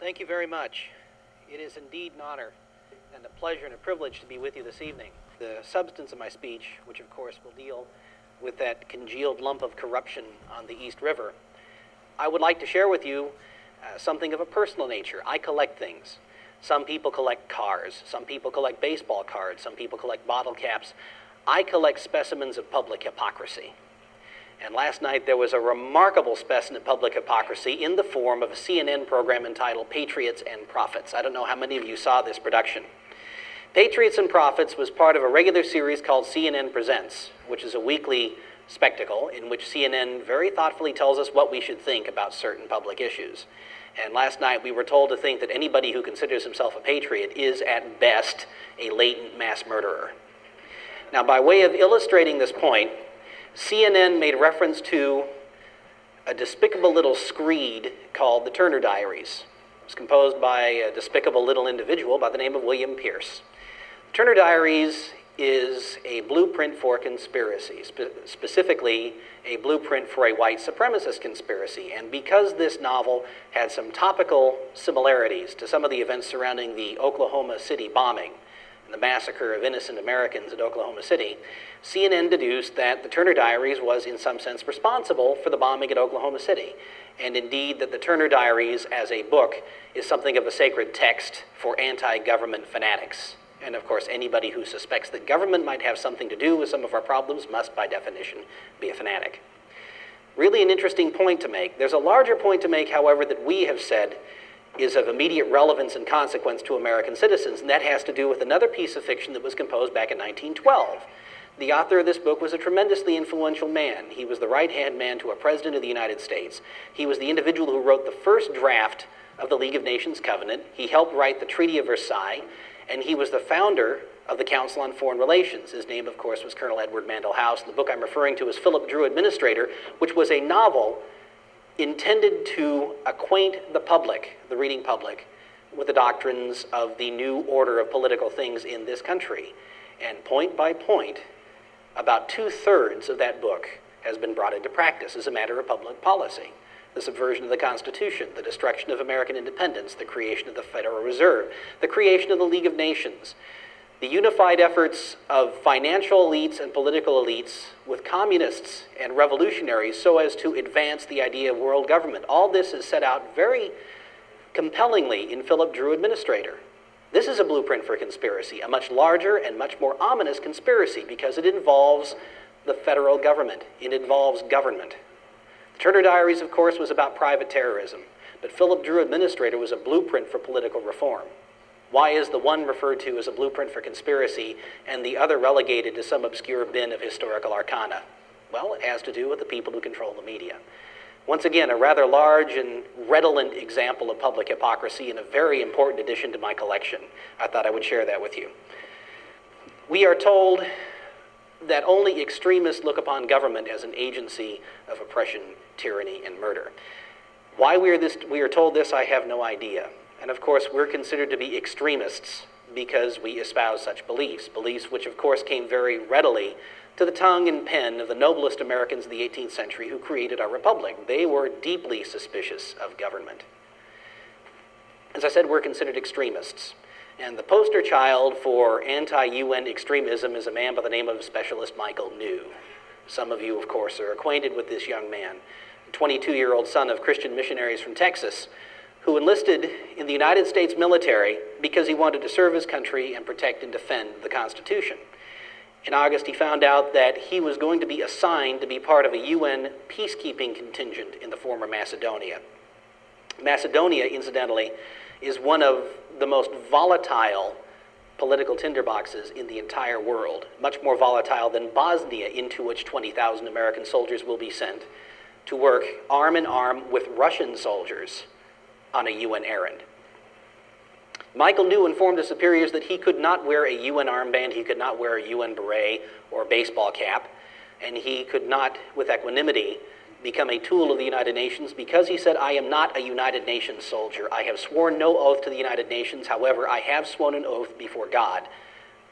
Thank you very much. It is indeed an honor and a pleasure and a privilege to be with you this evening. The substance of my speech, which of course will deal with that congealed lump of corruption on the East River, I would like to share with you something of a personal nature. I collect things. Some people collect cars. Some people collect baseball cards. Some people collect bottle caps. I collect specimens of public hypocrisy. And last night there was a remarkable specimen of public hypocrisy in the form of a CNN program entitled Patriots and Prophets. I don't know how many of you saw this production. Patriots and Prophets was part of a regular series called CNN Presents, which is a weekly spectacle in which CNN very thoughtfully tells us what we should think about certain public issues. And last night we were told to think that anybody who considers himself a patriot is at best a latent mass murderer. Now, by way of illustrating this point, CNN made reference to a despicable little screed called the Turner Diaries. It was composed by a despicable little individual by the name of William Pierce. The Turner Diaries is a blueprint for conspiracy, specifically a blueprint for a white supremacist conspiracy. And because this novel had some topical similarities to some of the events surrounding the Oklahoma City bombing, the massacre of innocent Americans at Oklahoma City, CNN deduced that the Turner Diaries was in some sense responsible for the bombing at Oklahoma City, and indeed that the Turner Diaries as a book is something of a sacred text for anti-government fanatics. And of course, anybody who suspects that government might have something to do with some of our problems must, by definition, be a fanatic. Really an interesting point to make. There's a larger point to make, however, that we have said is of immediate relevance and consequence to American citizens, and that has to do with another piece of fiction that was composed back in 1912. The author of this book was a tremendously influential man. He was the right-hand man to a president of the United States. He was the individual who wrote the first draft of the League of Nations Covenant. He helped write the Treaty of Versailles, and he was the founder of the Council on Foreign Relations. His name, of course, was Colonel Edward Mandell House. The book I'm referring to is Philip Drew, Administrator, which was a novel intended to acquaint the public, the reading public, with the doctrines of the new order of political things in this country. And point by point, about 2/3 of that book has been brought into practice as a matter of public policy. The subversion of the Constitution, the destruction of American independence, the creation of the Federal Reserve, the creation of the League of Nations, the unified efforts of financial elites and political elites with communists and revolutionaries so as to advance the idea of world government. All this is set out very compellingly in Philip Drew, Administrator. This is a blueprint for conspiracy, a much larger and much more ominous conspiracy because it involves the federal government. It involves government. The Turner Diaries, of course, was about private terrorism, but Philip Drew, Administrator was a blueprint for political reform. Why is the one referred to as a blueprint for conspiracy and the other relegated to some obscure bin of historical arcana? Well, it has to do with the people who control the media. Once again, a rather large and redolent example of public hypocrisy and a very important addition to my collection. I thought I would share that with you. We are told that only extremists look upon government as an agency of oppression, tyranny, and murder. Why we are told this, I have no idea. And of course, we're considered to be extremists because we espouse such beliefs, beliefs which of course came very readily to the tongue and pen of the noblest Americans of the 18th century who created our republic. They were deeply suspicious of government. As I said, we're considered extremists. And the poster child for anti-UN extremism is a man by the name of Specialist Michael New. Some of you, of course, are acquainted with this young man, a 22-year-old son of Christian missionaries from Texas, who enlisted in the United States military because he wanted to serve his country and protect and defend the Constitution. In August, he found out that he was going to be assigned to be part of a UN peacekeeping contingent in the former Macedonia. Macedonia, incidentally, is one of the most volatile political tinderboxes in the entire world, much more volatile than Bosnia, into which 20,000 American soldiers will be sent to work arm in arm with Russian soldiers on a UN errand. Michael New informed his superiors that he could not wear a UN armband, he could not wear a UN beret or baseball cap, and he could not, with equanimity, become a tool of the United Nations because he said, I am not a United Nations soldier. I have sworn no oath to the United Nations. However, I have sworn an oath before God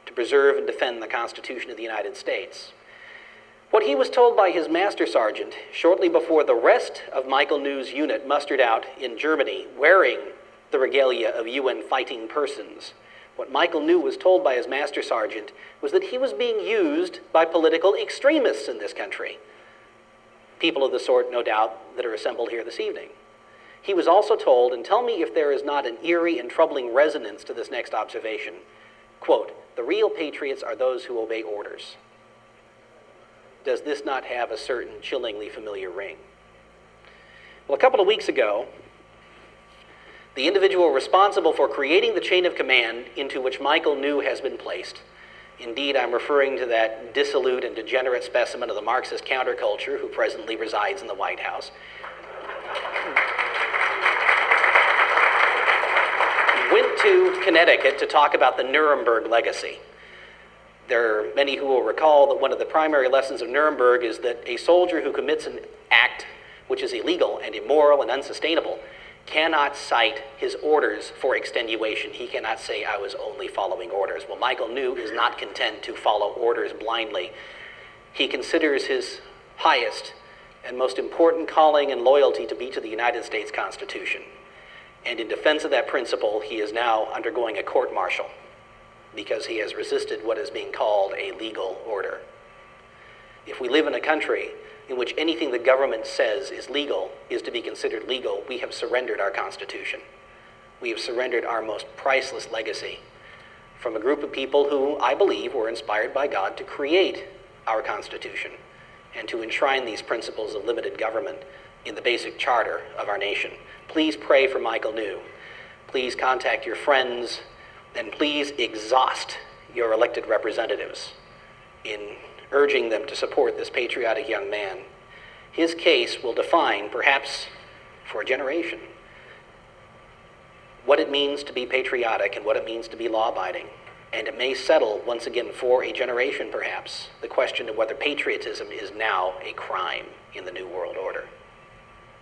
to preserve and defend the Constitution of the United States. What he was told by his master sergeant shortly before the rest of Michael New's unit mustered out in Germany wearing the regalia of UN fighting persons. What Michael New was told by his master sergeant was that he was being used by political extremists in this country. People of the sort, no doubt, that are assembled here this evening. He was also told, and tell me if there is not an eerie and troubling resonance to this next observation, quote, "The real patriots are those who obey orders." Does this not have a certain chillingly familiar ring? Well, a couple of weeks ago, the individual responsible for creating the chain of command into which Michael New has been placed, indeed I'm referring to that dissolute and degenerate specimen of the Marxist counterculture who presently resides in the White House, went to Connecticut to talk about the Nuremberg legacy. There are many who will recall that one of the primary lessons of Nuremberg is that a soldier who commits an act which is illegal and immoral and unsustainable cannot cite his orders for extenuation. He cannot say, "I was only following orders." Well, Michael New is not content to follow orders blindly. He considers his highest and most important calling and loyalty to be to the United States Constitution. And in defense of that principle, he is now undergoing a court-martial because he has resisted what is being called a legal order. If we live in a country in which anything the government says is legal is to be considered legal, we have surrendered our Constitution. We have surrendered our most priceless legacy from a group of people who, I believe, were inspired by God to create our Constitution and to enshrine these principles of limited government in the basic charter of our nation. Please pray for Michael New. Please contact your friends, and please exhaust your elected representatives in urging them to support this patriotic young man. His case will define, perhaps for a generation, what it means to be patriotic and what it means to be law-abiding. And it may settle, once again, for a generation perhaps, the question of whether patriotism is now a crime in the New World Order.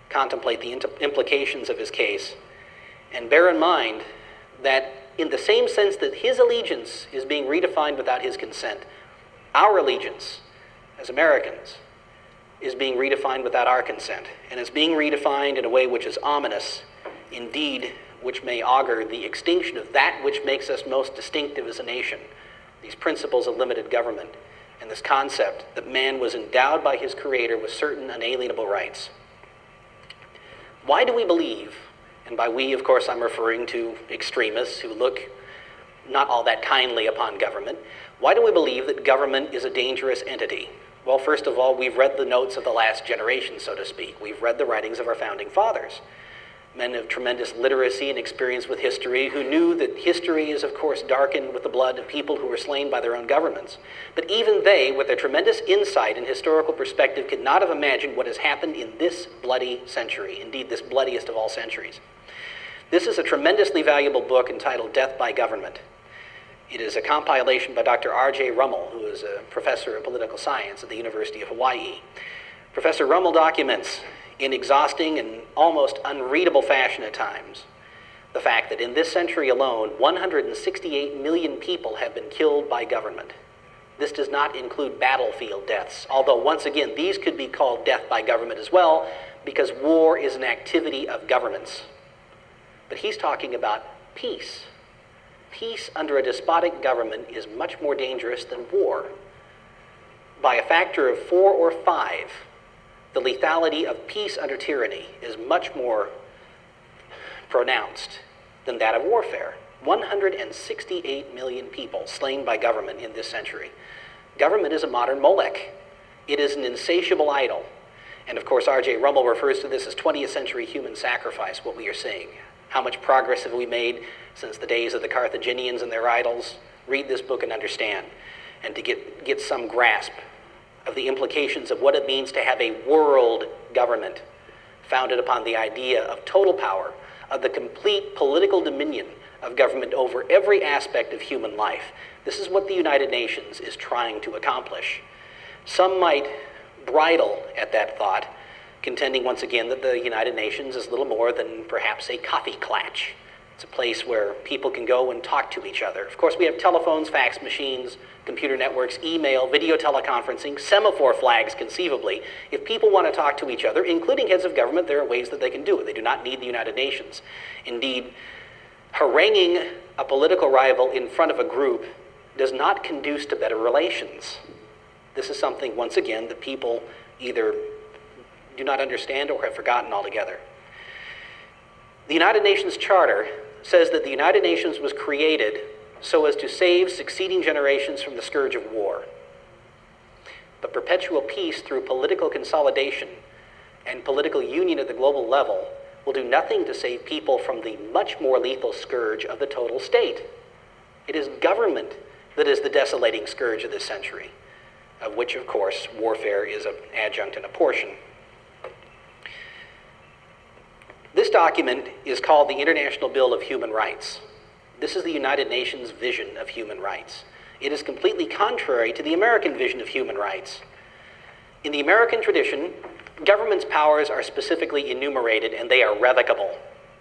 Contemplate the implications of his case, and bear in mind that in the same sense that his allegiance is being redefined without his consent, our allegiance as Americans is being redefined without our consent, and is being redefined in a way which is ominous, indeed, which may augur the extinction of that which makes us most distinctive as a nation, these principles of limited government, and this concept that man was endowed by his Creator with certain unalienable rights. Why do we believe, and by we, of course, I'm referring to extremists who look not all that kindly upon government, why do we believe that government is a dangerous entity? Well, first of all, we've read the notes of the last generation, so to speak. We've read the writings of our founding fathers, men of tremendous literacy and experience with history who knew that history is, of course, darkened with the blood of people who were slain by their own governments. But even they, with their tremendous insight and historical perspective, could not have imagined what has happened in this bloody century, indeed this bloodiest of all centuries. This is a tremendously valuable book entitled Death by Government. It is a compilation by Dr. R.J. Rummel, who is a professor of political science at the University of Hawaii. Professor Rummel documents in exhausting and almost unreadable fashion at times the fact that in this century alone, 168 million people have been killed by government. This does not include battlefield deaths, although once again, these could be called death by government as well, because war is an activity of governments. But he's talking about peace. Peace under a despotic government is much more dangerous than war. By a factor of 4 or 5, the lethality of peace under tyranny is much more pronounced than that of warfare. 168 million people slain by government in this century. Government is a modern Molech. It is an insatiable idol. And of course, R.J. Rummel refers to this as 20th century human sacrifice, what we are seeing. How much progress have we made since the days of the Carthaginians and their idols? Read this book and understand, and to get some grasp of the implications of what it means to have a world government founded upon the idea of total power, of the complete political dominion of government over every aspect of human life. This is what the United Nations is trying to accomplish. Some might bridle at that thought, contending once again that the United Nations is little more than perhaps a coffee klatch It's a place where people can go and talk to each other. Of course, we have telephones, fax machines, computer networks, email, video teleconferencing, semaphore flags, conceivably. If people want to talk to each other, including heads of government, there are ways that they can do it. They do not need the United Nations. Indeed, haranguing a political rival in front of a group does not conduce to better relations. This is something, once again, that people either do not understand or have forgotten altogether. The United Nations Charter says that the United Nations was created so as to save succeeding generations from the scourge of war. But perpetual peace through political consolidation and political union at the global level will do nothing to save people from the much more lethal scourge of the total state. It is government that is the desolating scourge of this century, of which, of course, warfare is an adjunct and a portion. This document is called the International Bill of Human Rights. This is the United Nations vision of human rights. It is completely contrary to the American vision of human rights. In the American tradition, government's powers are specifically enumerated and they are revocable,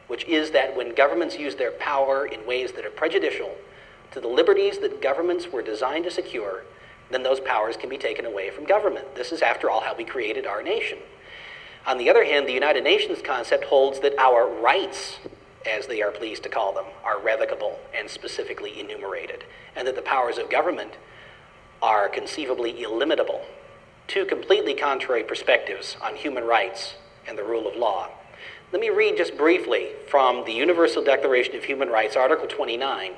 which is that when governments use their power in ways that are prejudicial to the liberties that governments were designed to secure, then those powers can be taken away from government. This is, after all, how we created our nation. On the other hand, the United Nations concept holds that our rights, as they are pleased to call them, are revocable and specifically enumerated, and that the powers of government are conceivably illimitable. Two completely contrary perspectives on human rights and the rule of law. Let me read just briefly from the Universal Declaration of Human Rights, Article 29.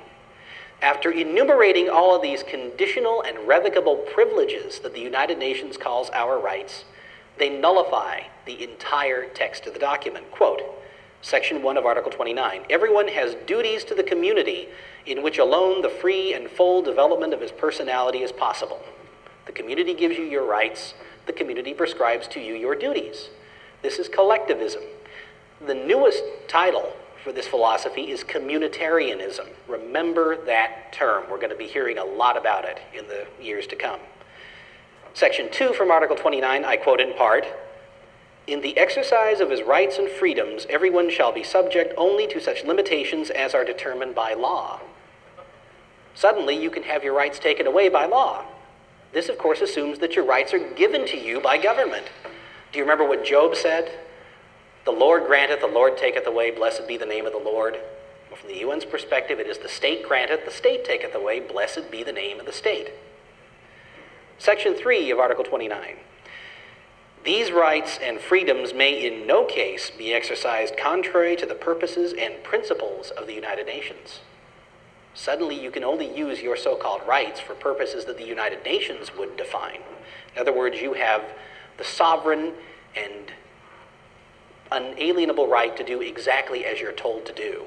After enumerating all of these conditional and revocable privileges that the United Nations calls our rights, they nullify the entire text of the document. Quote, Section 1 of Article 29, everyone has duties to the community in which alone the free and full development of his personality is possible. The community gives you your rights. The community prescribes to you your duties. This is collectivism. The newest title for this philosophy is communitarianism. Remember that term. We're going to be hearing a lot about it in the years to come. Section 2 from Article 29, I quote in part, in the exercise of his rights and freedoms, everyone shall be subject only to such limitations as are determined by law. Suddenly, you can have your rights taken away by law. This, of course, assumes that your rights are given to you by government. Do you remember what Job said? The Lord granteth, the Lord taketh away, blessed be the name of the Lord. Well, from the UN's perspective, it is the state granteth, the state taketh away, blessed be the name of the state. Section 3 of Article 29. These rights and freedoms may in no case be exercised contrary to the purposes and principles of the United Nations. Suddenly, you can only use your so-called rights for purposes that the United Nations would define. In other words, you have the sovereign and unalienable right to do exactly as you're told to do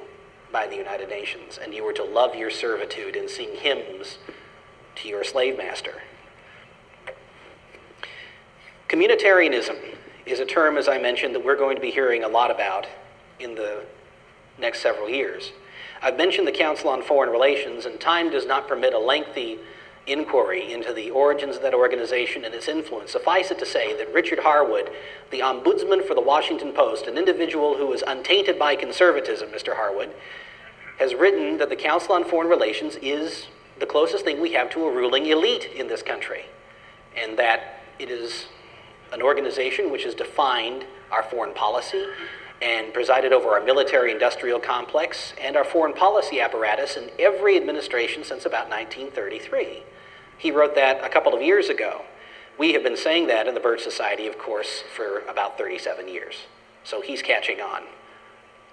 by the United Nations, and you were to love your servitude and sing hymns to your slave master. Communitarianism is a term, as I mentioned, that we're going to be hearing a lot about in the next several years. I've mentioned the Council on Foreign Relations, and time does not permit a lengthy inquiry into the origins of that organization and its influence. Suffice it to say that Richard Harwood, the ombudsman for the Washington Post, an individual who is untainted by conservatism, Mr. Harwood, has written that the Council on Foreign Relations is the closest thing we have to a ruling elite in this country, and that it is an organization which has defined our foreign policy and presided over our military-industrial complex and our foreign policy apparatus in every administration since about 1933. He wrote that a couple of years ago. We have been saying that in the Birch Society, of course, for about 37 years. So he's catching on,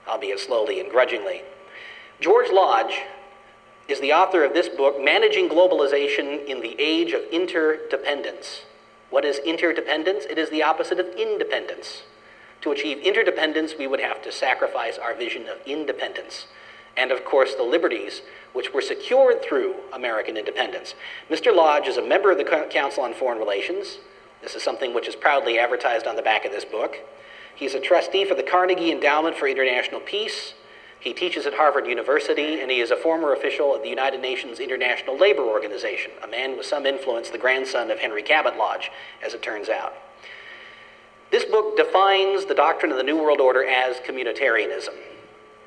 albeit slowly and grudgingly. George Lodge is the author of this book, Managing Globalization in the Age of Interdependence. What is interdependence? It is the opposite of independence. To achieve interdependence, we would have to sacrifice our vision of independence and, of course, the liberties which were secured through American independence. Mr. Lodge is a member of the Council on Foreign Relations. This is something which is proudly advertised on the back of this book. He's a trustee for the Carnegie Endowment for International Peace. He teaches at Harvard University, and he is a former official of the United Nations International Labor Organization, a man with some influence, the grandson of Henry Cabot Lodge, as it turns out. This book defines the doctrine of the New World Order as communitarianism.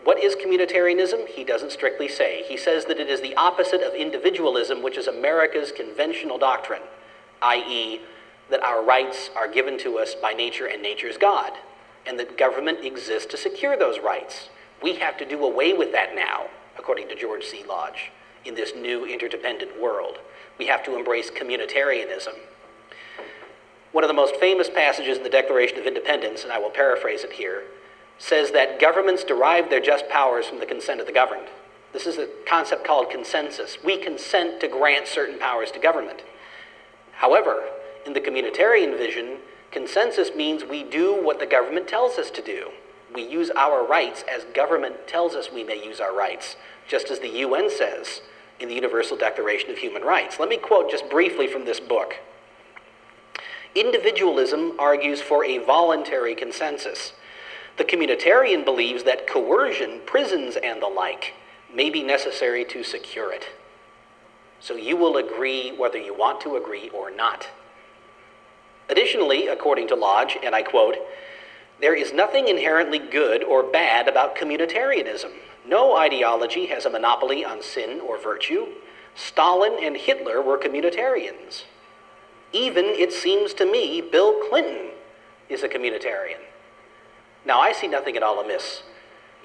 What is communitarianism? He doesn't strictly say. He says that it is the opposite of individualism, which is America's conventional doctrine, i.e., that our rights are given to us by nature and nature's God, and that government exists to secure those rights. We have to do away with that now, according to George C. Lodge, in this new interdependent world. We have to embrace communitarianism. One of the most famous passages in the Declaration of Independence, and I will paraphrase it here, says that governments derive their just powers from the consent of the governed. This is a concept called consensus. We consent to grant certain powers to government. However, in the communitarian vision, consensus means we do what the government tells us to do. We use our rights as government tells us we may use our rights, just as the UN says in the Universal Declaration of Human Rights. Let me quote just briefly from this book. Individualism argues for a voluntary consensus. The communitarian believes that coercion, prisons, and the like may be necessary to secure it. So you will agree whether you want to agree or not. Additionally, according to Lodge, and I quote, "There is nothing inherently good or bad about communitarianism. No ideology has a monopoly on sin or virtue. Stalin and Hitler were communitarians. Even, it seems to me, Bill Clinton is a communitarian." Now, I see nothing at all amiss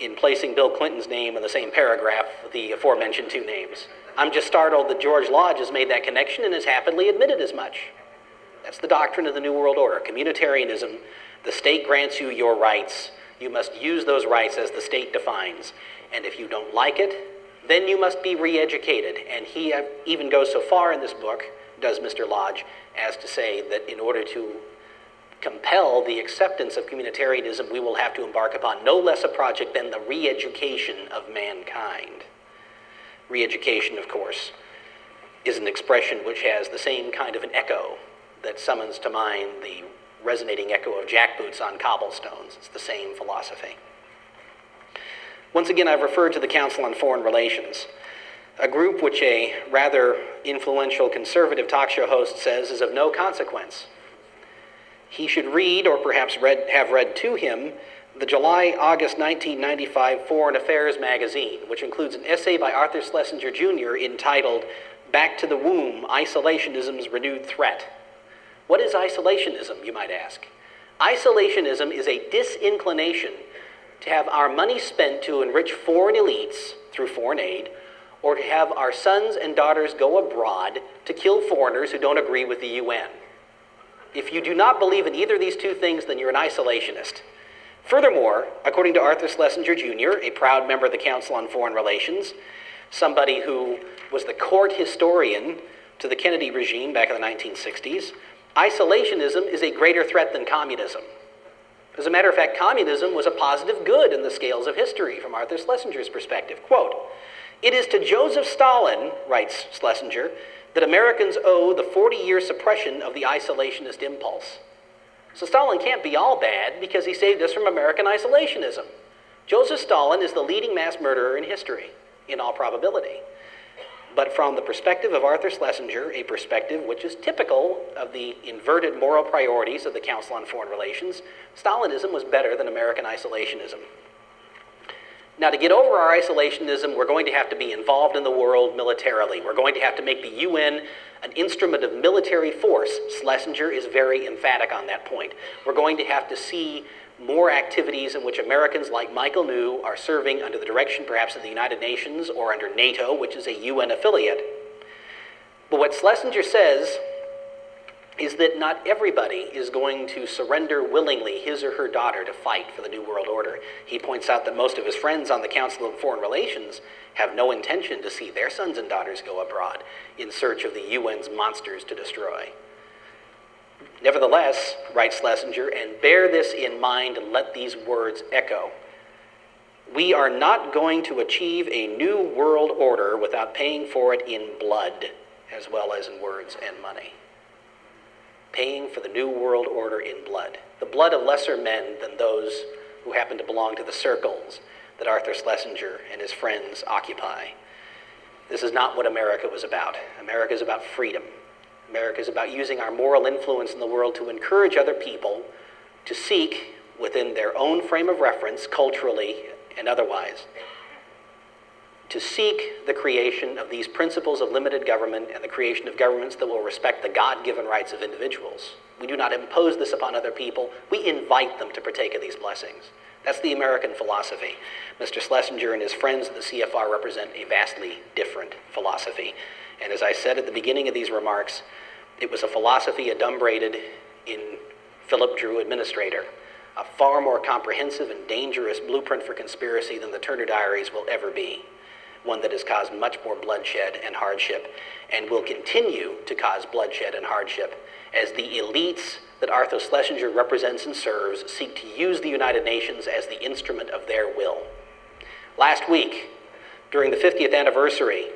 in placing Bill Clinton's name in the same paragraph with the aforementioned two names. I'm just startled that George Lodge has made that connection and has happily admitted as much. That's the doctrine of the New World Order, communitarianism. The state grants you your rights. You must use those rights as the state defines. And if you don't like it, then you must be re-educated. And he even goes so far in this book, does Mr. Lodge, as to say that in order to compel the acceptance of communitarianism, we will have to embark upon no less a project than the re-education of mankind. Re-education, of course, is an expression which has the same kind of an echo that summons to mind the resonating echo of jackboots on cobblestones. It's the same philosophy. Once again, I've referred to the Council on Foreign Relations, a group which a rather influential conservative talk show host says is of no consequence. He should read, or perhaps have read to him, the July-August 1995 Foreign Affairs magazine, which includes an essay by Arthur Schlesinger Jr. entitled "Back to the Womb, Isolationism's Renewed Threat." What is isolationism, you might ask? Isolationism is a disinclination to have our money spent to enrich foreign elites through foreign aid, or to have our sons and daughters go abroad to kill foreigners who don't agree with the UN. If you do not believe in either of these two things, then you're an isolationist. Furthermore, according to Arthur Schlesinger Jr., a proud member of the Council on Foreign Relations, somebody who was the court historian to the Kennedy regime back in the 1960s, isolationism is a greater threat than communism. As a matter of fact, communism was a positive good in the scales of history from Arthur Schlesinger's perspective. Quote, "It is to Joseph Stalin," writes Schlesinger, "that Americans owe the 40-year suppression of the isolationist impulse." So Stalin can't be all bad because he saved us from American isolationism. Joseph Stalin is the leading mass murderer in history, in all probability. But from the perspective of Arthur Schlesinger, a perspective which is typical of the inverted moral priorities of the Council on Foreign Relations, Stalinism was better than American isolationism. Now, to get over our isolationism, we're going to have to be involved in the world militarily. We're going to have to make the UN an instrument of military force. Schlesinger is very emphatic on that point. We're going to have to see more activities in which Americans like Michael New are serving under the direction perhaps of the United Nations or under NATO, which is a UN affiliate. But what Schlesinger says is that not everybody is going to surrender willingly his or her daughter to fight for the New World Order. He points out that most of his friends on the Council on Foreign Relations have no intention to see their sons and daughters go abroad in search of the UN's monsters to destroy. Nevertheless, writes Schlesinger, and bear this in mind and let these words echo, we are not going to achieve a new world order without paying for it in blood, as well as in words and money. Paying for the new world order in blood. The blood of lesser men than those who happen to belong to the circles that Arthur Schlesinger and his friends occupy. This is not what America was about. America is about freedom. America is about using our moral influence in the world to encourage other people to seek, within their own frame of reference, culturally and otherwise, to seek the creation of these principles of limited government and the creation of governments that will respect the God-given rights of individuals. We do not impose this upon other people. We invite them to partake of these blessings. That's the American philosophy. Mr. Schlesinger and his friends at the CFR represent a vastly different philosophy. And as I said at the beginning of these remarks, it was a philosophy adumbrated in Philip Drew, Administrator, a far more comprehensive and dangerous blueprint for conspiracy than the Turner Diaries will ever be, one that has caused much more bloodshed and hardship and will continue to cause bloodshed and hardship as the elites that Arthur Schlesinger represents and serves seek to use the United Nations as the instrument of their will. Last week, during the 50th anniversary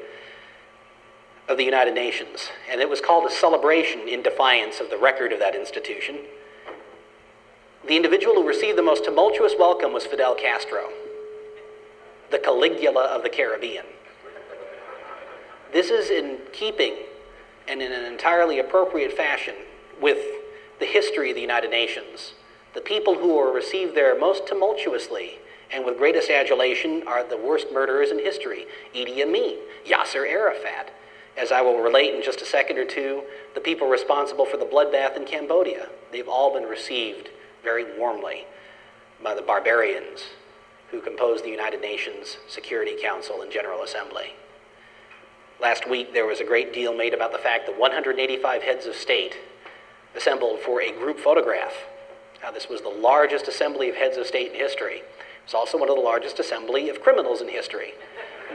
of the United Nations, and it was called a celebration in defiance of the record of that institution, the individual who received the most tumultuous welcome was Fidel Castro, the Caligula of the Caribbean. This is in keeping and in an entirely appropriate fashion with the history of the United Nations. The people who are received there most tumultuously and with greatest adulation are the worst murderers in history: Idi Amin, Yasser Arafat. As I will relate in just a second or two, the people responsible for the bloodbath in Cambodia. They've all been received very warmly by the barbarians who compose the United Nations Security Council and General Assembly. Last week, there was a great deal made about the fact that 185 heads of state assembled for a group photograph. Now, this was the largest assembly of heads of state in history. It's also one of the largest assembly of criminals in history.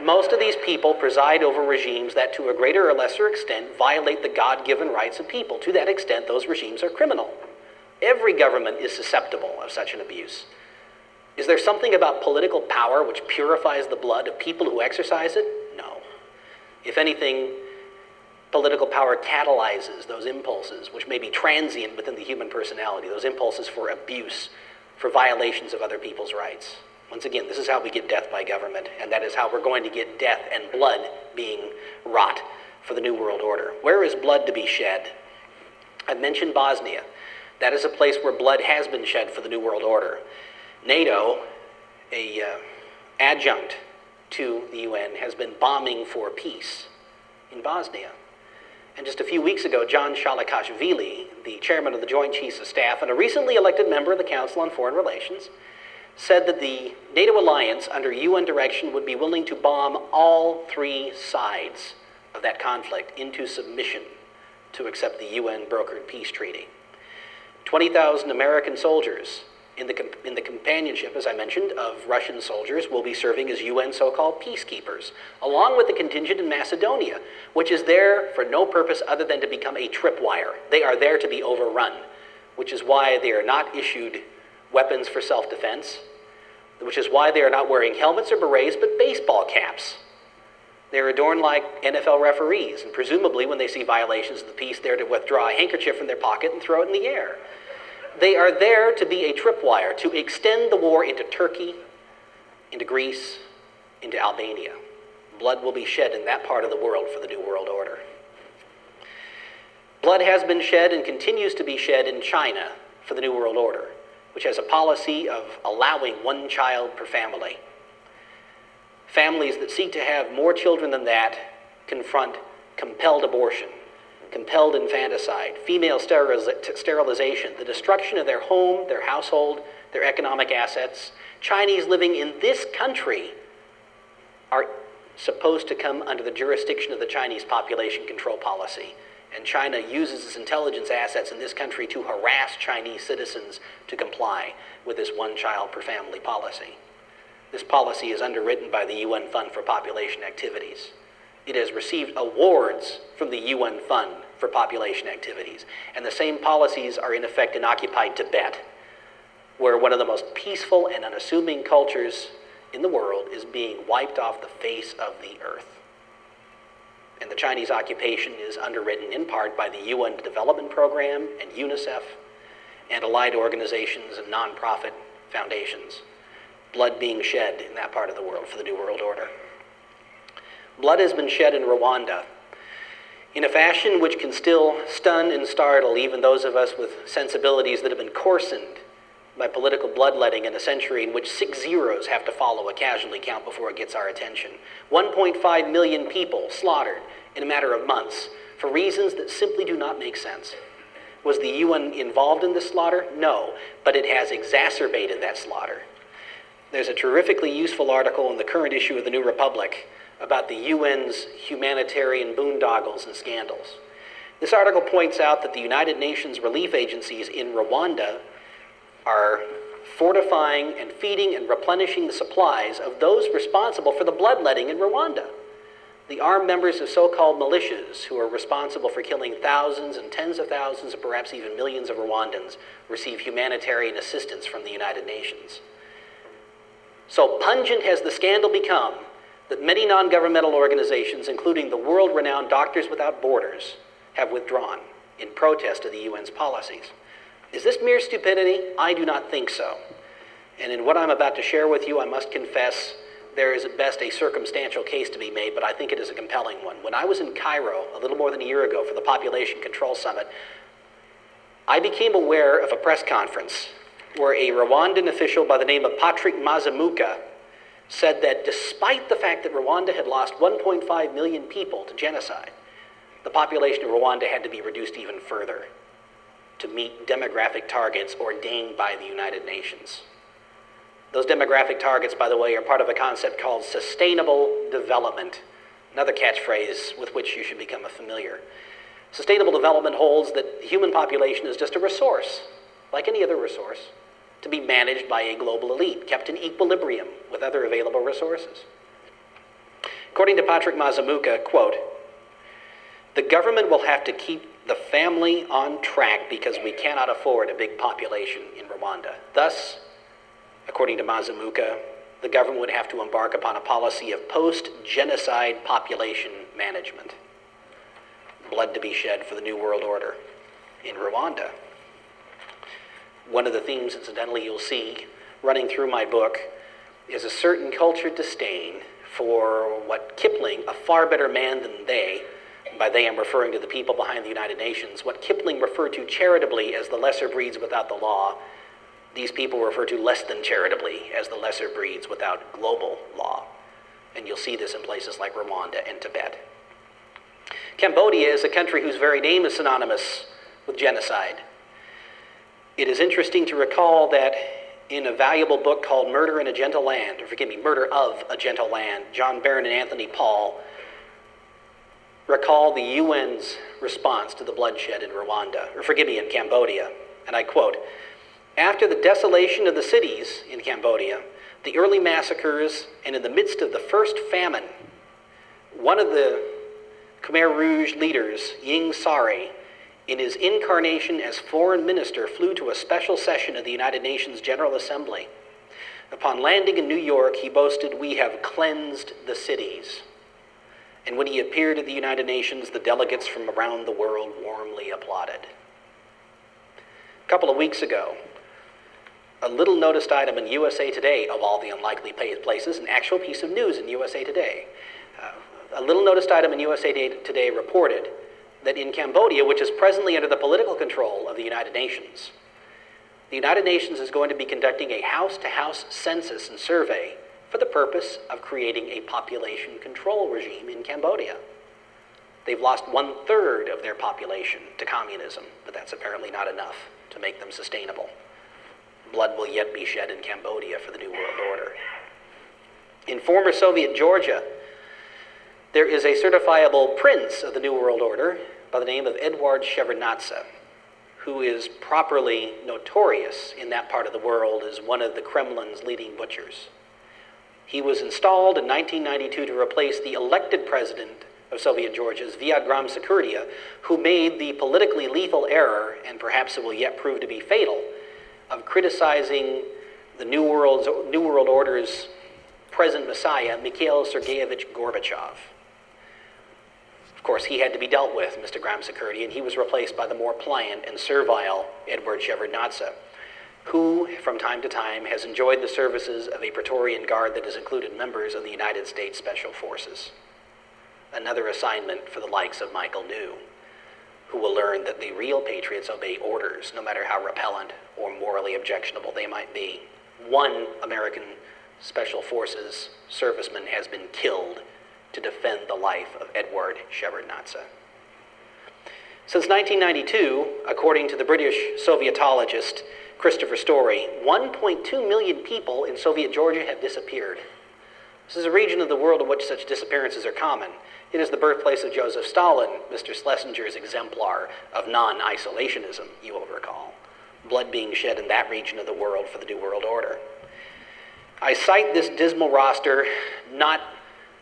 Most of these people preside over regimes that, to a greater or lesser extent, violate the God-given rights of people. To that extent, those regimes are criminal. Every government is susceptible of such an abuse. Is there something about political power which purifies the blood of people who exercise it? No. If anything, political power catalyzes those impulses, which may be transient within the human personality, those impulses for abuse, for violations of other people's rights. Once again, this is how we get death by government, and that is how we're going to get death and blood being wrought for the New World Order. Where is blood to be shed? I mentioned Bosnia. That is a place where blood has been shed for the New World Order. NATO, a adjunct to the UN, has been bombing for peace in Bosnia. And just a few weeks ago, John Shalikashvili, the chairman of the Joint Chiefs of Staff and a recently elected member of the Council on Foreign Relations, said that the NATO alliance under UN direction would be willing to bomb all three sides of that conflict into submission to accept the UN-brokered peace treaty. 20,000 American soldiers in the companionship, as I mentioned, of Russian soldiers will be serving as UN so-called peacekeepers, along with the contingent in Macedonia, which is there for no purpose other than to become a tripwire. They are there to be overrun, which is why they are not issued weapons for self-defense, which is why they are not wearing helmets or berets, but baseball caps. They're adorned like NFL referees, and presumably when they see violations of the peace, they're to withdraw a handkerchief from their pocket and throw it in the air. They are there to be a tripwire, to extend the war into Turkey, into Greece, into Albania. Blood will be shed in that part of the world for the New World Order. Blood has been shed and continues to be shed in China for the New World Order, which has a policy of allowing one child per family. Families that seek to have more children than that confront compelled abortion, compelled infanticide, female sterilization, the destruction of their home, their household, their economic assets. Chinese living in this country are supposed to come under the jurisdiction of the Chinese population control policy. And China uses its intelligence assets in this country to harass Chinese citizens to comply with this one-child per family policy. This policy is underwritten by the UN Fund for Population Activities. It has received awards from the UN Fund for Population Activities. And the same policies are in effect in occupied Tibet, where one of the most peaceful and unassuming cultures in the world is being wiped off the face of the earth. And the Chinese occupation is underwritten in part by the UN Development Program and UNICEF and allied organizations and nonprofit foundations. Blood being shed in that part of the world for the New World Order. Blood has been shed in Rwanda in a fashion which can still stun and startle even those of us with sensibilities that have been coarsened by political bloodletting in a century in which 6 zeros have to follow a casualty count before it gets our attention. 1.5 million people slaughtered in a matter of months for reasons that simply do not make sense. Was the UN involved in this slaughter? No, but it has exacerbated that slaughter. There's a terrifically useful article in the current issue of the New Republic about the UN's humanitarian boondoggles and scandals. This article points out that the United Nations relief agencies in Rwanda are fortifying and feeding and replenishing the supplies of those responsible for the bloodletting in Rwanda. The armed members of so-called militias who are responsible for killing thousands and tens of thousands and perhaps even millions of Rwandans receive humanitarian assistance from the United Nations. So pungent has the scandal become that many non-governmental organizations, including the world-renowned Doctors Without Borders, have withdrawn in protest of the UN's policies. Is this mere stupidity? I do not think so. And in what I'm about to share with you, I must confess there is at best a circumstantial case to be made, but I think it is a compelling one. When I was in Cairo a little more than a year ago for the Population Control Summit, I became aware of a press conference where a Rwandan official by the name of Patrick Mazimuka said that despite the fact that Rwanda had lost 1.5 million people to genocide, the population of Rwanda had to be reduced even further to meet demographic targets ordained by the United Nations. Those demographic targets, by the way, are part of a concept called sustainable development, another catchphrase with which you should become familiar. Sustainable development holds that the human population is just a resource, like any other resource, to be managed by a global elite, kept in equilibrium with other available resources. According to Patrick Mazimuka, quote, "The government will have to keep the family on track because we cannot afford a big population in Rwanda. Thus, according to Mazimuka, the government would have to embark upon a policy of post-genocide population management. Blood to be shed for the New World Order in Rwanda." One of the themes, incidentally, you'll see running through my book is a certain cultured disdain for what Kipling, a far better man than they, by they I'm referring to the people behind the United Nations, what Kipling referred to charitably as the lesser breeds without the law, these people refer to less than charitably as the lesser breeds without global law. And you'll see this in places like Rwanda and Tibet. Cambodia is a country whose very name is synonymous with genocide. It is interesting to recall that in a valuable book called Murder of a Gentle Land, John Barron and Anthony Paul recall the UN's response to the bloodshed in in Cambodia. And I quote, "After the desolation of the cities in Cambodia, the early massacres, and in the midst of the first famine, one of the Khmer Rouge leaders, Ieng Sary, in his incarnation as foreign minister, flew to a special session of the United Nations General Assembly. Upon landing in New York, he boasted, 'We have cleansed the cities.' And when he appeared at the United Nations, the delegates from around the world warmly applauded." A couple of weeks ago, a little noticed item in USA Today, of all the unlikely places, an actual piece of news in USA Today. A little noticed item in USA Today reported that in Cambodia, which is presently under the political control of the United Nations is going to be conducting a house-to-house census and survey for the purpose of creating a population control regime in Cambodia. They've lost 1/3 of their population to communism, but that's apparently not enough to make them sustainable. Blood will yet be shed in Cambodia for the New World Order. In former Soviet Georgia, there is a certifiable prince of the New World Order by the name of Eduard Shevardnadze, who is properly notorious in that part of the world as one of the Kremlin's leading butchers. He was installed in 1992 to replace the elected president of Soviet Georgia, Viagram Sakurdia, who made the politically lethal error, and perhaps it will yet prove to be fatal, of criticizing the New World Order's present messiah, Mikhail Sergeyevich Gorbachev. Of course, he had to be dealt with, Mr. Gram-Sakurdi, and he was replaced by the more pliant and servile Eduard Shevardnadze, who, from time to time, has enjoyed the services of a Praetorian Guard that has included members of the United States Special Forces. Another assignment for the likes of Michael New, who will learn that the real patriots obey orders, no matter how repellent or morally objectionable they might be. One American Special Forces serviceman has been killed to defend the life of Eduard Shevardnadze. Since 1992, according to the British Sovietologist Christopher Story, 1.2 million people in Soviet Georgia have disappeared. This is a region of the world in which such disappearances are common. It is the birthplace of Joseph Stalin, Mr. Schlesinger's exemplar of non-isolationism, you will recall. Blood being shed in that region of the world for the New World Order. I cite this dismal roster not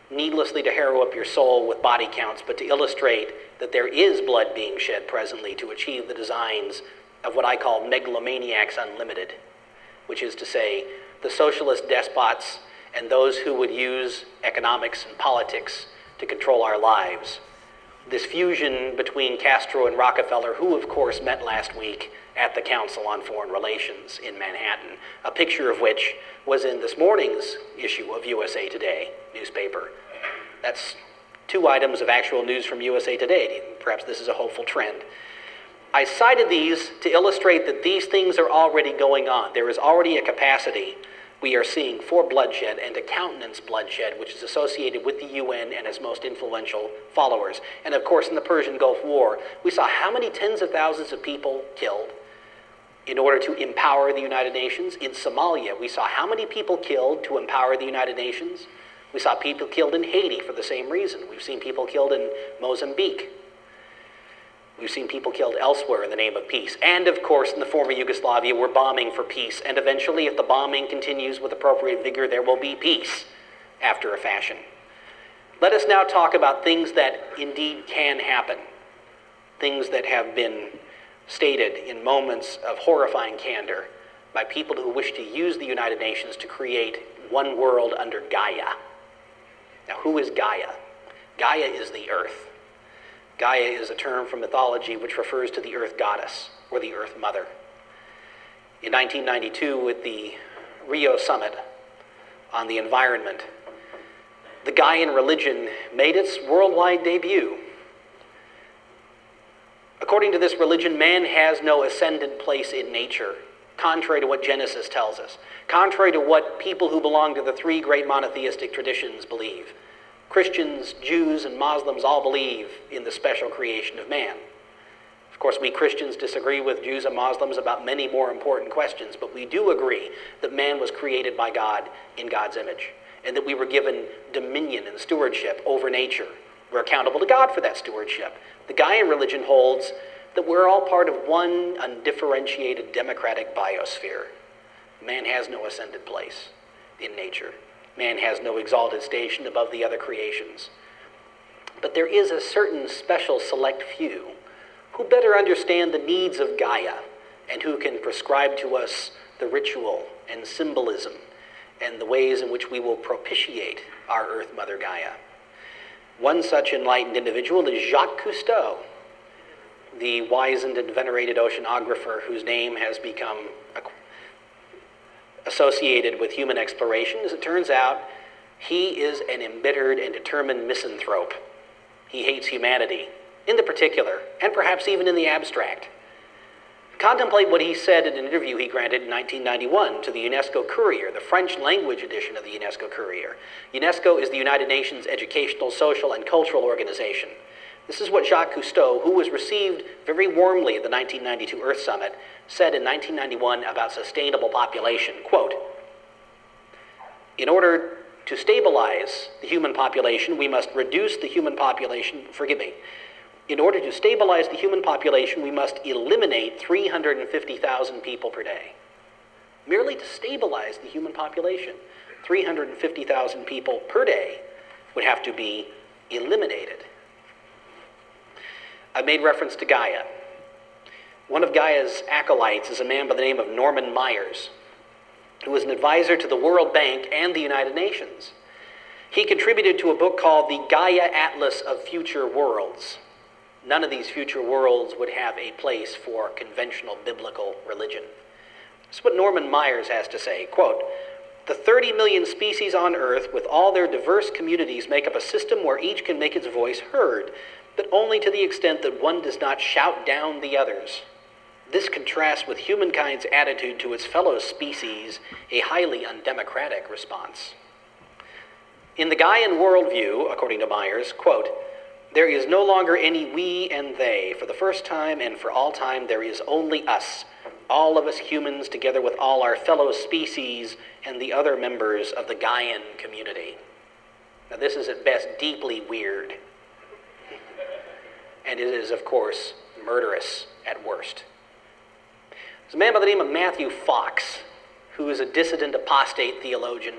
needlessly to harrow up your soul with body counts, but to illustrate that there is blood being shed presently to achieve the designs of what I call megalomaniacs unlimited, which is to say, the socialist despots and those who would use economics and politics to control our lives. This fusion between Castro and Rockefeller, who of course met last week at the Council on Foreign Relations in Manhattan, a picture of which was in this morning's issue of USA Today newspaper. That's 2 items of actual news from USA Today. Perhaps this is a hopeful trend. I cited these to illustrate that these things are already going on. There is already a capacity we are seeing for bloodshed and to countenance bloodshed, which is associated with the UN and its most influential followers. And of course, in the Persian Gulf War, we saw how many tens of thousands of people killed in order to empower the United Nations. In Somalia, we saw how many people killed to empower the United Nations. We saw people killed in Haiti for the same reason. We've seen people killed in Mozambique. We've seen people killed elsewhere in the name of peace. And of course, in the former Yugoslavia, we're bombing for peace. And eventually, if the bombing continues with appropriate vigor, there will be peace after a fashion. Let us now talk about things that indeed can happen. Things that have been stated in moments of horrifying candor by people who wish to use the United Nations to create one world under Gaia. Now, who is Gaia? Gaia is the earth. Gaia is a term from mythology which refers to the earth goddess or the earth mother. In 1992, at the Rio Summit on the environment, the Gaian religion made its worldwide debut. According to this religion, man has no ascendant place in nature, contrary to what Genesis tells us, contrary to what people who belong to the 3 great monotheistic traditions believe. Christians, Jews, and Muslims all believe in the special creation of man. Of course, we Christians disagree with Jews and Muslims about many more important questions, but we do agree that man was created by God in God's image, and that we were given dominion and stewardship over nature. We're accountable to God for that stewardship. The Gaian religion holds that we're all part of one undifferentiated democratic biosphere. Man has no ascended place in nature. Man has no exalted station above the other creations. But there is a certain special select few who better understand the needs of Gaia and who can prescribe to us the ritual and symbolism and the ways in which we will propitiate our Earth Mother Gaia. One such enlightened individual is Jacques Cousteau, the wizened and venerated oceanographer whose name has become associated with human exploration. As it turns out, he is an embittered and determined misanthrope. He hates humanity, in the particular, and perhaps even in the abstract. Contemplate what he said in an interview he granted in 1991 to the UNESCO Courier, the French language edition of the UNESCO Courier. UNESCO is the United Nations educational, social, and cultural organization. This is what Jacques Cousteau, who was received very warmly at the 1992 Earth Summit, said in 1991 about sustainable population, quote, "In order to stabilize the human population, we must reduce the human population, in order to stabilize the human population, we must eliminate 350,000 people per day." Merely to stabilize the human population, 350,000 people per day would have to be eliminated. I made reference to Gaia. One of Gaia's acolytes is a man by the name of Norman Myers, who was an advisor to the World Bank and the United Nations. He contributed to a book called The Gaia Atlas of Future Worlds. None of these future worlds would have a place for conventional biblical religion. This is what Norman Myers has to say, quote, "The 30 million species on Earth with all their diverse communities make up a system where each can make its voice heard. but only to the extent that one does not shout down the others. This contrasts with humankind's attitude to its fellow species, a highly undemocratic response. In the Gaian worldview, according to Myers, quote, there is no longer any we and they. For the first time and for all time, there is only us, all of us humans, together with all our fellow species and the other members of the Gaian community. Now, this is at best deeply weird, and it is, of course, murderous at worst. There's a man by the name of Matthew Fox, who is a dissident apostate theologian.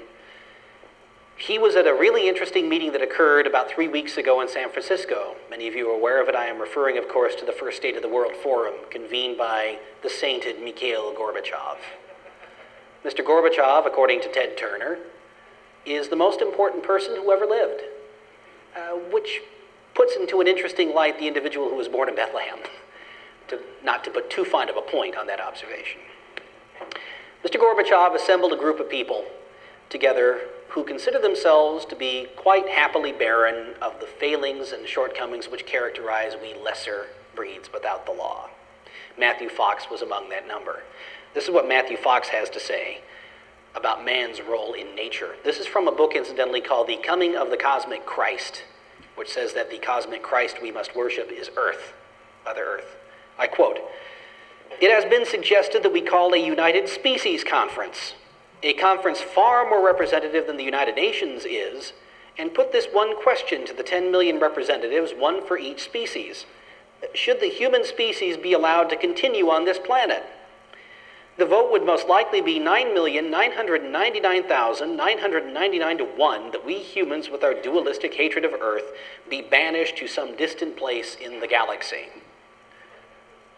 He was at a really interesting meeting that occurred about 3 weeks ago in San Francisco. Many of you are aware of it. I am referring, of course, to the First State of the World Forum, convened by the sainted Mikhail Gorbachev. Mr. Gorbachev, according to Ted Turner, is the most important person who ever lived, which puts into an interesting light the individual who was born in Bethlehem, not to put too fine of a point on that observation. Mr. Gorbachev assembled a group of people together who consider themselves to be quite happily barren of the failings and shortcomings which characterize we lesser breeds without the law. Matthew Fox was among that number. This is what Matthew Fox has to say about man's role in nature. This is from a book, incidentally, called The Coming of the Cosmic Christ, which says that the cosmic Christ we must worship is Earth, Mother Earth. I quote, it has been suggested that we call a United Species Conference, a conference far more representative than the United Nations is, and put this one question to the 10 million representatives, one for each species. Should the human species be allowed to continue on this planet? The vote would most likely be 9,999,999 to 1 that we humans, with our dualistic hatred of Earth, be banished to some distant place in the galaxy.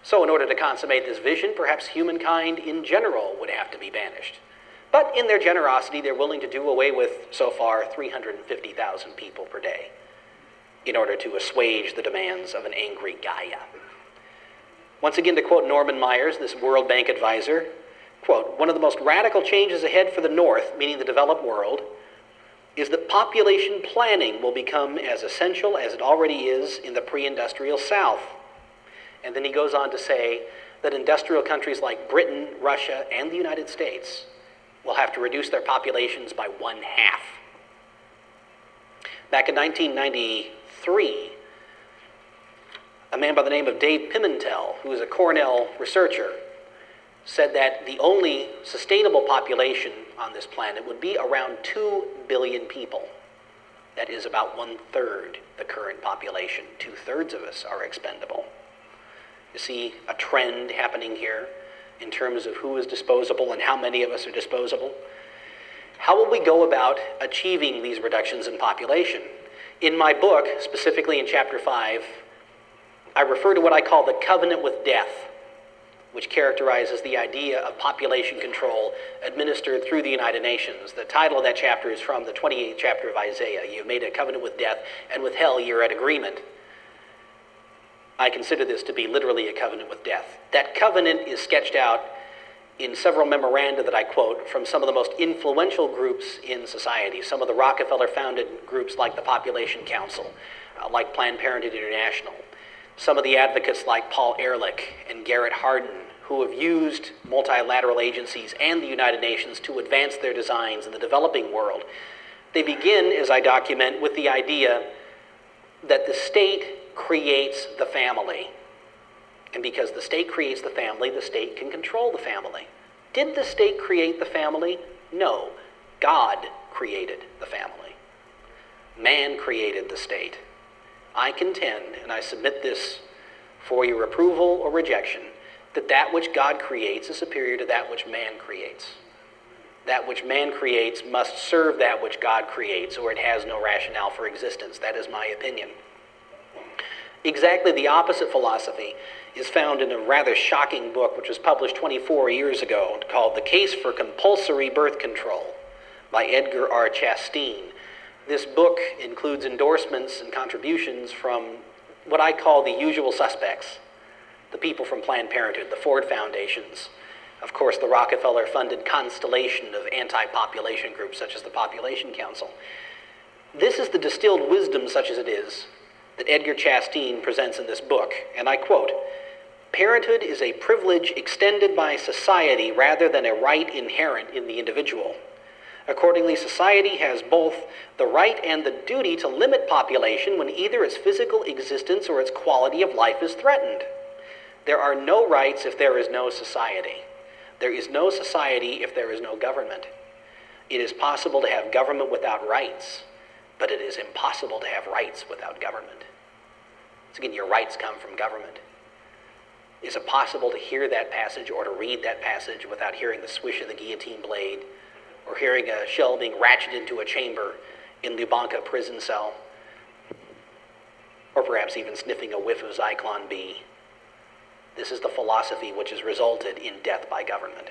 So in order to consummate this vision, perhaps humankind in general would have to be banished. But in their generosity, they're willing to do away with, so far, 350,000 people per day in order to assuage the demands of an angry Gaia. Once again, to quote Norman Myers, this World Bank advisor, quote, one of the most radical changes ahead for the North, meaning the developed world, is that population planning will become as essential as it already is in the pre-industrial South. And then he goes on to say that industrial countries like Britain, Russia, and the United States will have to reduce their populations by 1/2. Back in 1993, a man by the name of Dave Pimentel, who is a Cornell researcher, said that the only sustainable population on this planet would be around 2 billion people. That is about 1/3 the current population. 2/3 of us are expendable. You see a trend happening here in terms of who is disposable and how many of us are disposable. How will we go about achieving these reductions in population? In my book, specifically in chapter 5, I refer to what I call the covenant with death, which characterizes the idea of population control administered through the United Nations. The title of that chapter is from the 28th chapter of Isaiah. You've made a covenant with death, and with hell you're at agreement. I consider this to be literally a covenant with death. That covenant is sketched out in several memoranda that I quote from some of the most influential groups in society, some of the Rockefeller-founded groups like the Population Council, like Planned Parenthood International, some of the advocates like Paul Ehrlich and Garrett Hardin, who have used multilateral agencies and the United Nations to advance their designs in the developing world. They begin, as I document, with the idea that the state creates the family. And because the state creates the family can control the family. Did the state create the family? No. God created the family. Man created the state. I contend, and I submit this for your approval or rejection, that that which God creates is superior to that which man creates. That which man creates must serve that which God creates, or it has no rationale for existence. That is my opinion. Exactly the opposite philosophy is found in a rather shocking book which was published 24 years ago called The Case for Compulsory Birth Control by Edgar R. Chasteen. This book includes endorsements and contributions from what I call the usual suspects, the people from Planned Parenthood, the Ford Foundations, of course the Rockefeller-funded constellation of anti-population groups such as the Population Council. This is the distilled wisdom, such as it is, that Edgar Chastain presents in this book, and I quote, "Parenthood is a privilege extended by society rather than a right inherent in the individual. Accordingly, society has both the right and the duty to limit population when either its physical existence or its quality of life is threatened. There are no rights if there is no society. There is no society if there is no government. It is possible to have government without rights, but it is impossible to have rights without government." So again, your rights come from government. Is it possible to hear that passage or to read that passage without hearing the swish of the guillotine blade, or hearing a shell being ratcheted into a chamber in Lubyanka prison cell, or perhaps even sniffing a whiff of Zyklon B? This is the philosophy which has resulted in death by government.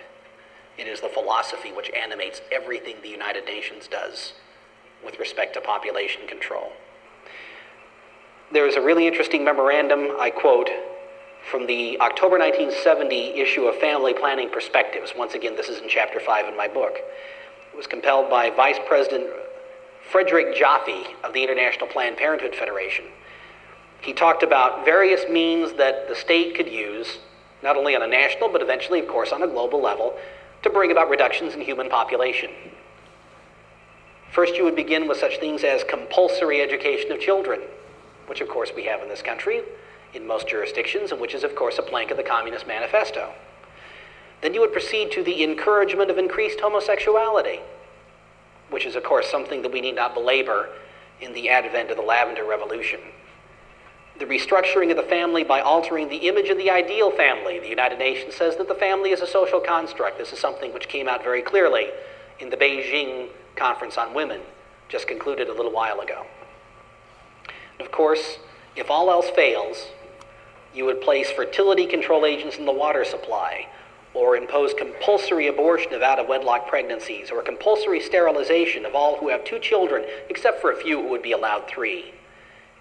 It is the philosophy which animates everything the United Nations does with respect to population control. There is a really interesting memorandum, I quote, from the October 1970 issue of Family Planning Perspectives. Once again, this is in Chapter 5 in my book. It was compiled by Vice President Frederick Jaffe of the International Planned Parenthood Federation. He talked about various means that the state could use, not only on a national, but eventually, of course, on a global level, to bring about reductions in human population. First, you would begin with such things as compulsory education of children, which, of course, we have in this country, in most jurisdictions, and which is, of course, a plank of the Communist Manifesto. Then you would proceed to the encouragement of increased homosexuality, which is, of course, something that we need not belabor in the advent of the Lavender Revolution. The restructuring of the family by altering the image of the ideal family. The United Nations says that the family is a social construct. This is something which came out very clearly in the Beijing Conference on Women, just concluded a little while ago. And of course, if all else fails, you would place fertility control agents in the water supply, or impose compulsory abortion of out-of-wedlock pregnancies, or compulsory sterilization of all who have 2 children, except for a few who would be allowed 3.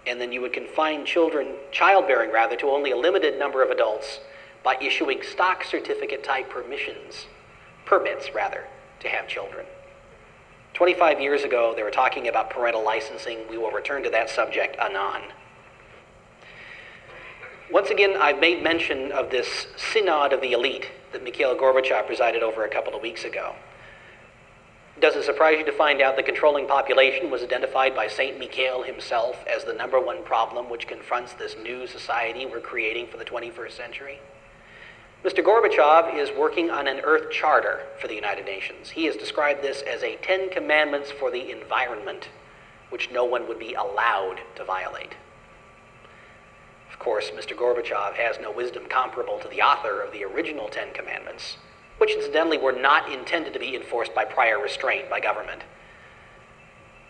And then you would confine childbearing to only a limited number of adults by issuing stock certificate type permits, to have children. 25 years ago, they were talking about parental licensing. We will return to that subject anon. Once again, I've made mention of this synod of the elite that Mikhail Gorbachev presided over a couple of weeks ago. Does it surprise you to find out that controlling population was identified by Saint Mikhail himself as the #1 problem which confronts this new society we're creating for the 21st century? Mr. Gorbachev is working on an Earth Charter for the United Nations. He has described this as a 10 commandments for the environment, which no one would be allowed to violate. Of course, Mr. Gorbachev has no wisdom comparable to the author of the original 10 commandments, which incidentally were not intended to be enforced by prior restraint by government.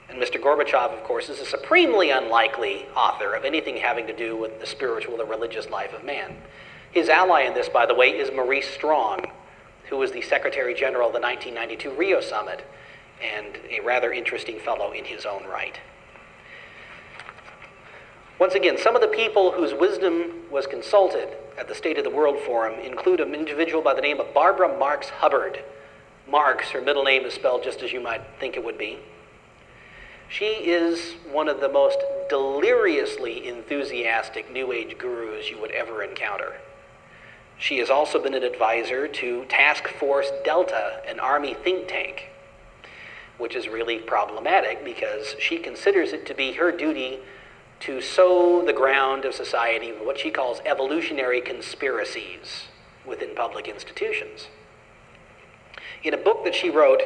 And Mr. Gorbachev, of course, is a supremely unlikely author of anything having to do with the spiritual or religious life of man. His ally in this, by the way, is Maurice Strong, who was the Secretary General of the 1992 Rio Summit, and a rather interesting fellow in his own right. Once again, some of the people whose wisdom was consulted at the State of the World Forum include an individual by the name of Barbara Marx Hubbard. Marx, her middle name is spelled just as you might think it would be. She is one of the most deliriously enthusiastic New Age gurus you would ever encounter. She has also been an advisor to Task Force Delta, an Army think tank, which is really problematic because she considers it to be her duty to sow the ground of society with what she calls evolutionary conspiracies within public institutions. In a book that she wrote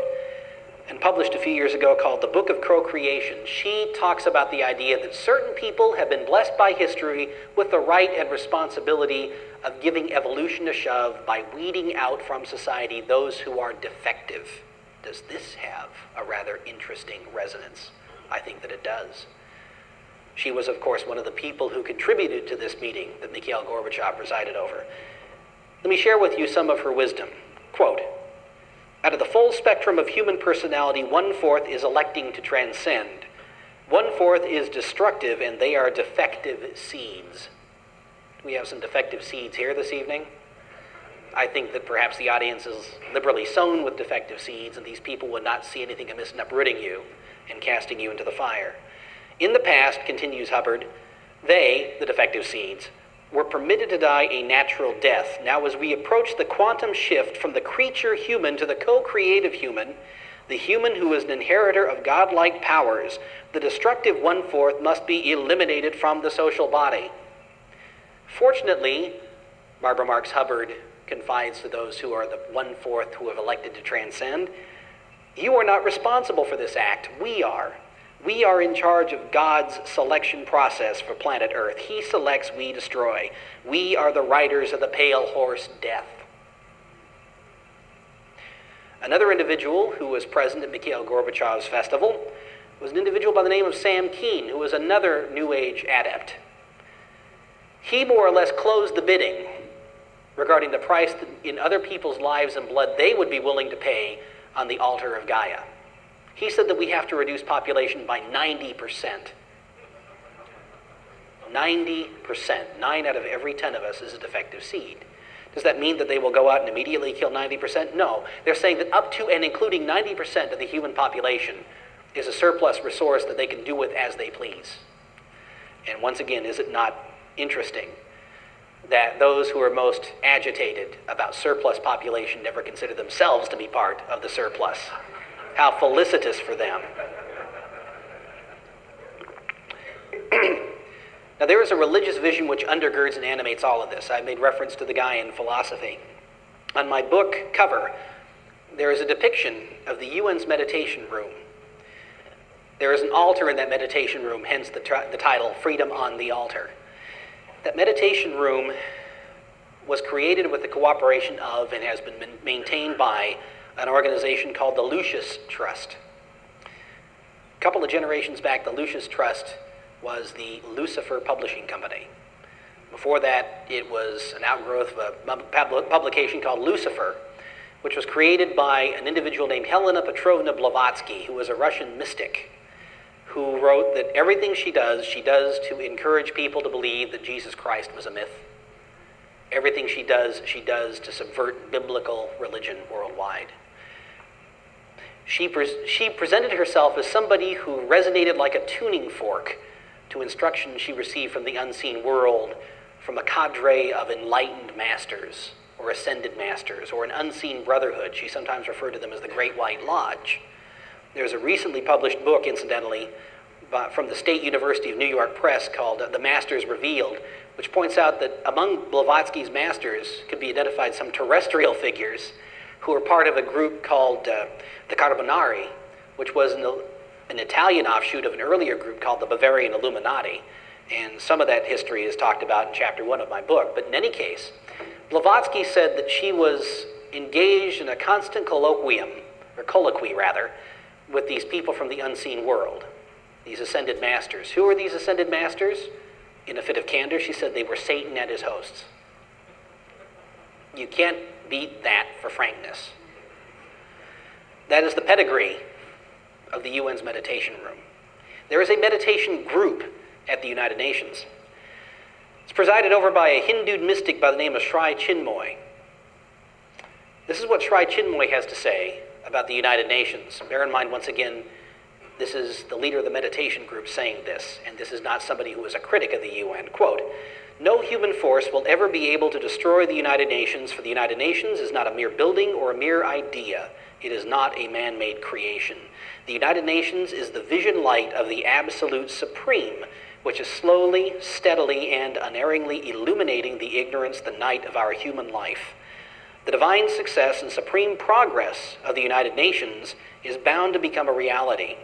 and published a few years ago called The Book of Procreation, she talks about the idea that certain people have been blessed by history with the right and responsibility of giving evolution a shove by weeding out from society those who are defective. Does this have a rather interesting resonance? I think that it does. She was, of course, one of the people who contributed to this meeting that Mikhail Gorbachev presided over. Let me share with you some of her wisdom. Quote, "Out of the full spectrum of human personality, 1/4 is electing to transcend. 1/4 is destructive, and they are defective seeds." Do we have some defective seeds here this evening? I think that perhaps the audience is liberally sown with defective seeds, and these people would not see anything amiss in uprooting you and casting you into the fire. In the past, continues Hubbard, They, the defective seeds, were permitted to die a natural death. Now, as we approach the quantum shift from the creature human to the co-creative human, the human who is an inheritor of godlike powers, the destructive one-fourth must be eliminated from the social body. Fortunately, Barbara Marx Hubbard confides to those who are the one-fourth who have elected to transcend, you are not responsible for this act. We are. We are in charge of God's selection process for planet Earth. He selects, we destroy. We are the riders of the pale horse, death. Another individual who was present at Mikhail Gorbachev's festival was an individual by the name of Sam Keen, who was another New Age adept. He more or less closed the bidding regarding the price in other people's lives and blood they would be willing to pay on the altar of Gaia. He said that we have to reduce population by 90%. 90%. 9 out of every 10 of us is a defective seed. Does that mean that they will go out and immediately kill 90%? No. They're saying that up to and including 90% of the human population is a surplus resource that they can do with as they please. And once again, is it not interesting that those who are most agitated about surplus population never consider themselves to be part of the surplus? How felicitous for them. Now, there is a religious vision which undergirds and animates all of this. I made reference to the guy in philosophy. On my book cover, there is a depiction of the UN's meditation room. There is an altar in that meditation room, hence the title, Freedom on the Altar. That meditation room was created with the cooperation of and has been maintained by an organization called the Lucis Trust. A couple of generations back, the Lucis Trust was the Lucifer Publishing Company. Before that, it was an outgrowth of a publication called Lucifer, which was created by an individual named Helena Petrovna Blavatsky, who was a Russian mystic, who wrote that everything she does to encourage people to believe that Jesus Christ was a myth. Everything she does to subvert biblical religion worldwide. She presented herself as somebody who resonated like a tuning fork to instructions she received from the unseen world, from a cadre of enlightened masters, or ascended masters, or an unseen brotherhood. She sometimes referred to them as the Great White Lodge. There's a recently published book, incidentally, from the State University of New York Press called The Masters Revealed, which points out that among Blavatsky's masters could be identified some terrestrial figures who were part of a group called the Carbonari, which was an Italian offshoot of an earlier group called the Bavarian Illuminati. And some of that history is talked about in chapter 1 of my book. But in any case, Blavatsky said that she was engaged in a constant colloquy, with these people from the unseen world, these ascended masters. Who are these ascended masters? In a fit of candor, she said they were Satan and his hosts. You can't beat that for frankness. That is the pedigree of the UN's meditation room. There is a meditation group at the United Nations. It's presided over by a Hindu mystic by the name of Sri Chinmoy. This is what Sri Chinmoy has to say about the United Nations. Bear in mind, once again, this is the leader of the meditation group saying this, and this is not somebody who is a critic of the UN. Quote, "No human force will ever be able to destroy the United Nations, for the United Nations is not a mere building or a mere idea. It is not a man-made creation. The United Nations is the vision light of the Absolute Supreme, which is slowly, steadily, and unerringly illuminating the ignorance, the night of our human life. The divine success and supreme progress of the United Nations is bound to become a reality.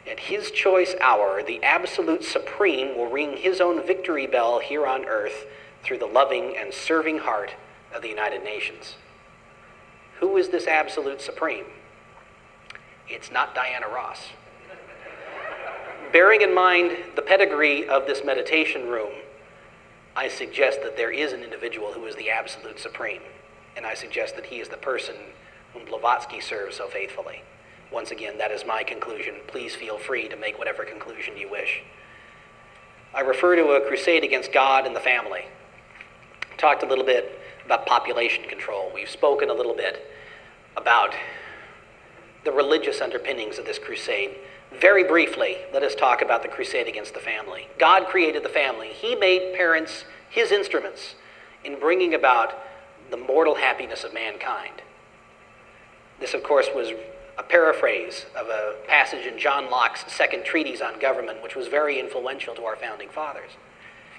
At his choice hour, the Absolute Supreme will ring his own victory bell here on earth through the loving and serving heart of the United Nations." Who is this Absolute Supreme? It's not Diana Ross. Bearing in mind the pedigree of this meditation room, I suggest that there is an individual who is the Absolute Supreme, and I suggest that he is the person whom Blavatsky serves so faithfully. Once again, that is my conclusion. Please feel free to make whatever conclusion you wish. I refer to a crusade against God and the family. Talked a little bit about population control. We've spoken a little bit about the religious underpinnings of this crusade. Very briefly, let us talk about the crusade against the family. God created the family. He made parents his instruments in bringing about the mortal happiness of mankind. This, of course, was a paraphrase of a passage in John Locke's Second Treatise on Government, which was very influential to our founding fathers.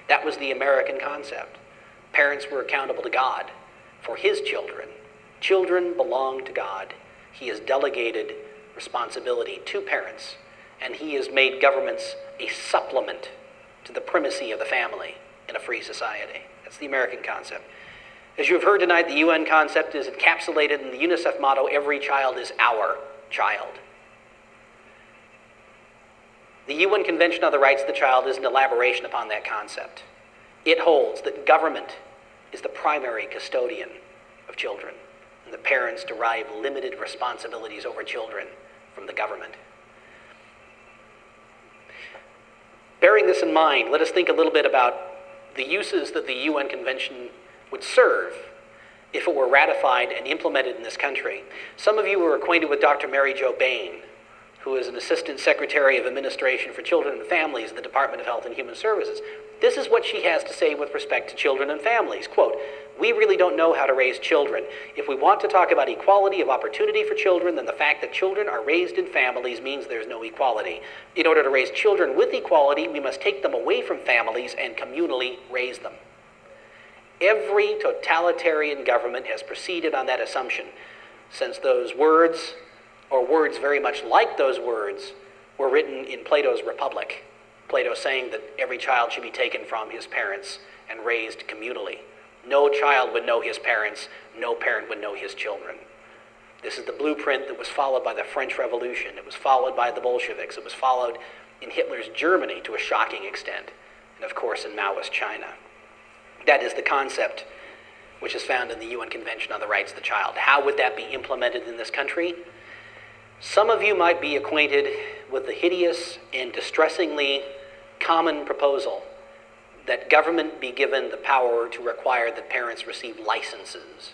That was the American concept. Parents were accountable to God for his children. Children belong to God. He has delegated responsibility to parents, and he has made governments a supplement to the primacy of the family in a free society. That's the American concept. As you have heard tonight, the UN concept is encapsulated in the UNICEF motto, every child is our child. The UN Convention on the Rights of the Child is an elaboration upon that concept. It holds that government is the primary custodian of children, and the parents derive limited responsibilities over children from the government. Bearing this in mind, let us think a little bit about the uses that the UN Convention would serve if it were ratified and implemented in this country. Some of you are acquainted with Dr. Mary Jo Bain, who is an Assistant Secretary of Administration for Children and Families at the Department of Health and Human Services. This is what she has to say with respect to children and families. Quote, "We really don't know how to raise children. If we want to talk about equality of opportunity for children, then the fact that children are raised in families means there's no equality. In order to raise children with equality, we must take them away from families and communally raise them." Every totalitarian government has proceeded on that assumption since those words, or words very much like those words, were written in Plato's Republic. Plato saying that every child should be taken from his parents and raised communally. No child would know his parents, no parent would know his children. This is the blueprint that was followed by the French Revolution. It was followed by the Bolsheviks. It was followed in Hitler's Germany to a shocking extent, and of course in Maoist China. That is the concept which is found in the UN Convention on the Rights of the Child. How would that be implemented in this country? Some of you might be acquainted with the hideous and distressingly common proposal that government be given the power to require that parents receive licenses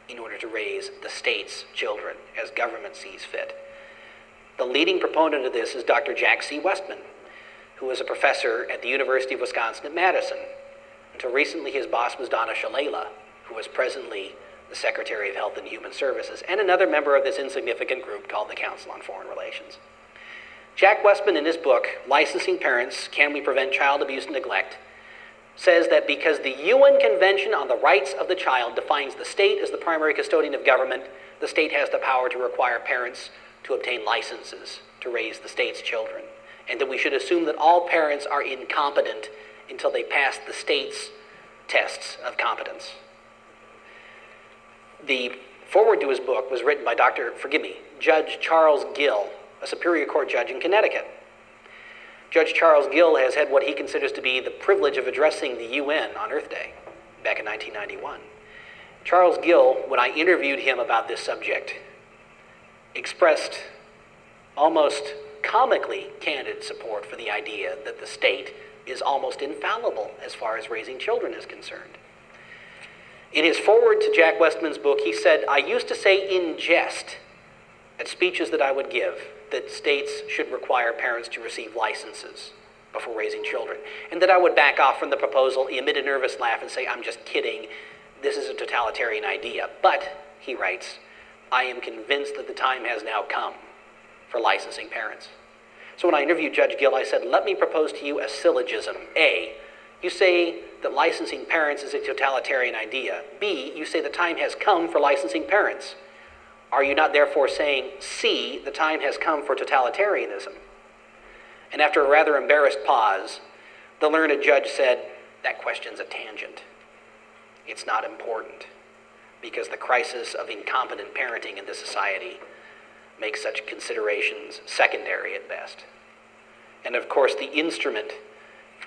in order to raise the state's children as government sees fit. The leading proponent of this is Dr. Jack C. Westman, who is a professor at the University of Wisconsin at Madison. Until recently, his boss was Donna Shalala, who is presently the Secretary of Health and Human Services, and another member of this insignificant group called the Council on Foreign Relations. Jack Westman, in his book, Licensing Parents, Can We Prevent Child Abuse and Neglect, says that because the UN Convention on the Rights of the Child defines the state as the primary custodian of government, the state has the power to require parents to obtain licenses to raise the state's children, and that we should assume that all parents are incompetent until they pass the state's tests of competence. The foreword to his book was written by Judge Charles Gill, a Superior Court judge in Connecticut. Judge Charles Gill has had what he considers to be the privilege of addressing the UN on Earth Day back in 1991. Charles Gill, when I interviewed him about this subject, expressed almost comically candid support for the idea that the state is almost infallible as far as raising children is concerned. In his foreword to Jack Westman's book, he said, "I used to say in jest at speeches that I would give that states should require parents to receive licenses before raising children, and that I would back off from the proposal, emit a nervous laugh, and say, I'm just kidding, this is a totalitarian idea. But," he writes, "I am convinced that the time has now come for licensing parents." So when I interviewed Judge Gill, I said, let me propose to you a syllogism. A, you say that licensing parents is a totalitarian idea. B, you say the time has come for licensing parents. Are you not therefore saying, C, the time has come for totalitarianism? And after a rather embarrassed pause, the learned judge said, that question's a tangent. It's not important, because the crisis of incompetent parenting in this society makes such considerations secondary at best. And of course, the instrument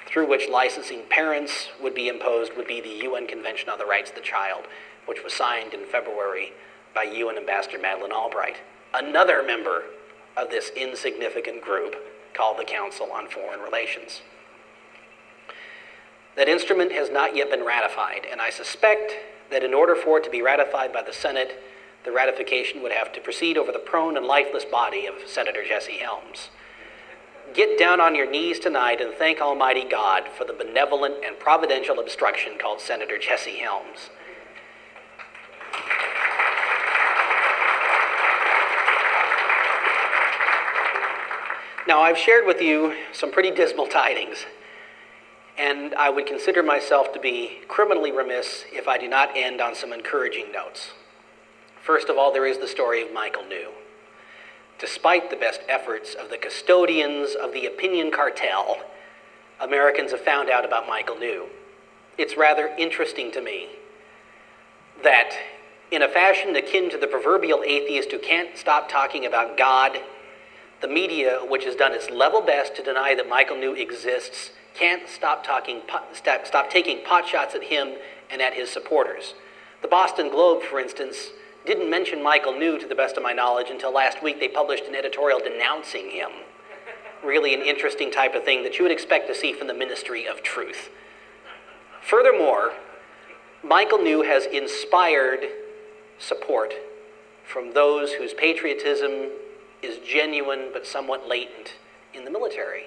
through which licensing parents would be imposed would be the UN Convention on the Rights of the Child, which was signed in February by UN Ambassador Madeleine Albright, another member of this insignificant group called the Council on Foreign Relations. That instrument has not yet been ratified, and I suspect that in order for it to be ratified by the Senate, the ratification would have to proceed over the prone and lifeless body of Senator Jesse Helms. Get down on your knees tonight and thank Almighty God for the benevolent and providential obstruction called Senator Jesse Helms. Now, I've shared with you some pretty dismal tidings, and I would consider myself to be criminally remiss if I do not end on some encouraging notes. First of all, there is the story of Michael New. Despite the best efforts of the custodians of the opinion cartel, Americans have found out about Michael New. It's rather interesting to me that in a fashion akin to the proverbial atheist who can't stop talking about God, the media, which has done its level best to deny that Michael New exists, can't stop taking pot shots at him and at his supporters. The Boston Globe, for instance, didn't mention Michael New, to the best of my knowledge, until last week. They published an editorial denouncing him. Really an interesting type of thing that you would expect to see from the Ministry of Truth. Furthermore, Michael New has inspired support from those whose patriotism is genuine but somewhat latent in the military.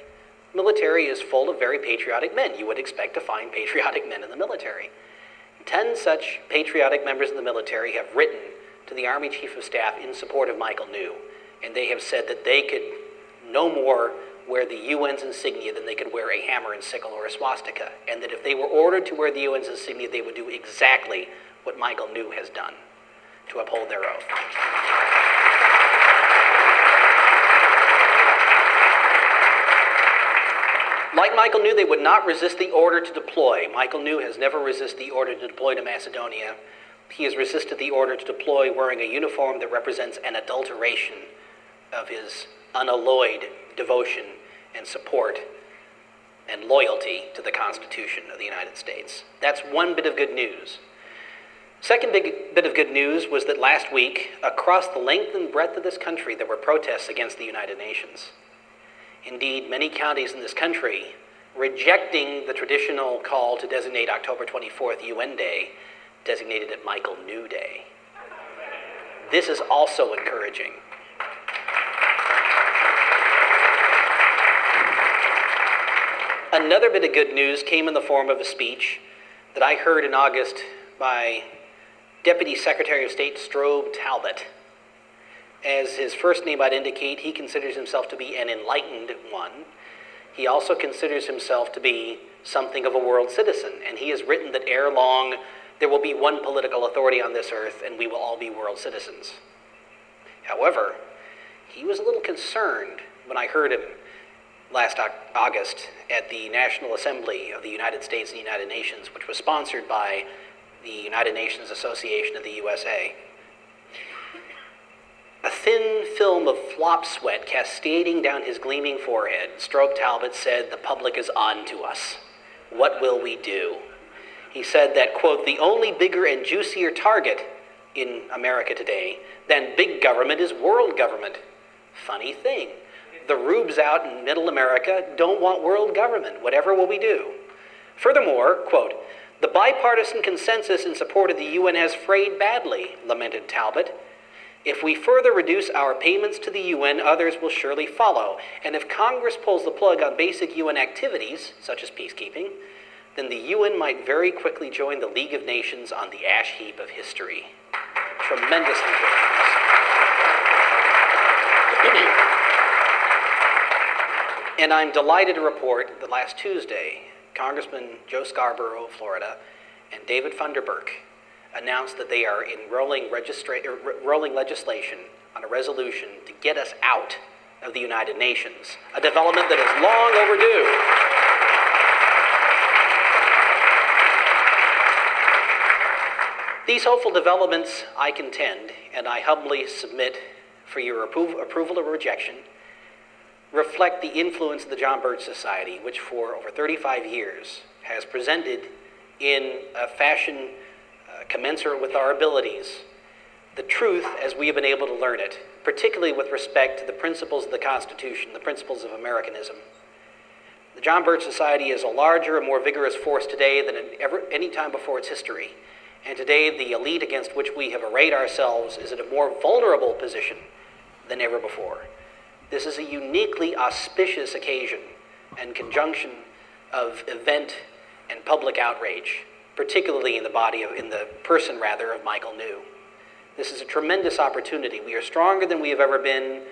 Military is full of very patriotic men. You would expect to find patriotic men in the military. 10 such patriotic members of the military have written to the Army Chief of Staff in support of Michael New, and they have said that they could no more wear the UN's insignia than they could wear a hammer and sickle or a swastika, and that if they were ordered to wear the UN's insignia, they would do exactly what Michael New has done to uphold their oath. Like Michael New, they would not resist the order to deploy. Michael New has never resisted the order to deploy to Macedonia. He has resisted the order to deploy wearing a uniform that represents an adulteration of his unalloyed devotion and support and loyalty to the Constitution of the United States. That's one bit of good news. Second big bit of good news was that last week, across the length and breadth of this country, there were protests against the United Nations. Indeed, many counties in this country, rejecting the traditional call to designate October 24th UN Day, designated it Michael New Day. This is also encouraging. Another bit of good news came in the form of a speech that I heard in August by Deputy Secretary of State Strobe Talbot. As his first name might indicate, he considers himself to be an enlightened one. He also considers himself to be something of a world citizen, and he has written that ere long there will be one political authority on this earth and we will all be world citizens. However, he was a little concerned when I heard him last August at the National Assembly of the United States and the United Nations, which was sponsored by the United Nations Association of the USA. A thin film of flop sweat cascading down his gleaming forehead, Strobe Talbot said, "The public is on to us. What will we do?" He said that, quote, "The only bigger and juicier target in America today than big government is world government." Funny thing. The rubes out in middle America don't want world government. Whatever will we do? Furthermore, quote, "The bipartisan consensus in support of the UN has frayed badly," lamented Talbot. "If we further reduce our payments to the UN, others will surely follow. And if Congress pulls the plug on basic UN activities, such as peacekeeping, then the UN might very quickly join the League of Nations on the ash heap of history." Tremendous encouragement. And I'm delighted to report that last Tuesday, Congressman Joe Scarborough of Florida and David Funderburk announced that they are enrolling legislation on a resolution to get us out of the United Nations, a development that is long overdue. These hopeful developments, I contend, and I humbly submit for your approval or rejection, reflect the influence of the John Birch Society, which for over 35 years has presented in a fashion commensurate with our abilities the truth as we have been able to learn it, particularly with respect to the principles of the Constitution, the principles of Americanism. The John Birch Society is a larger and more vigorous force today than any time before its history, And today, the elite against which we have arrayed ourselves is in a more vulnerable position than ever before. This is a uniquely auspicious occasion and conjunction of event and public outrage, particularly in the person of Michael New. This is a tremendous opportunity. We are stronger than we have ever been.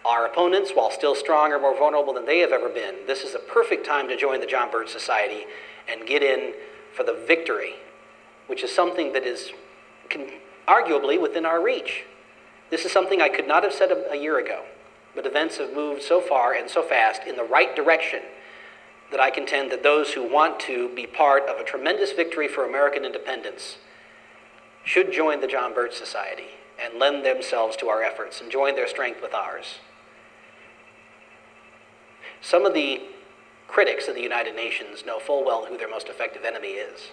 Our opponents, while still stronger, more vulnerable than they have ever been. This is a perfect time to join the John Birch Society and get in for the victory, which is something that is arguably within our reach. This is something I could not have said a year ago, but events have moved so far and so fast in the right direction that I contend that those who want to be part of a tremendous victory for American independence should join the John Birch Society and lend themselves to our efforts and join their strength with ours. Some of the critics of the United Nations know full well who their most effective enemy is.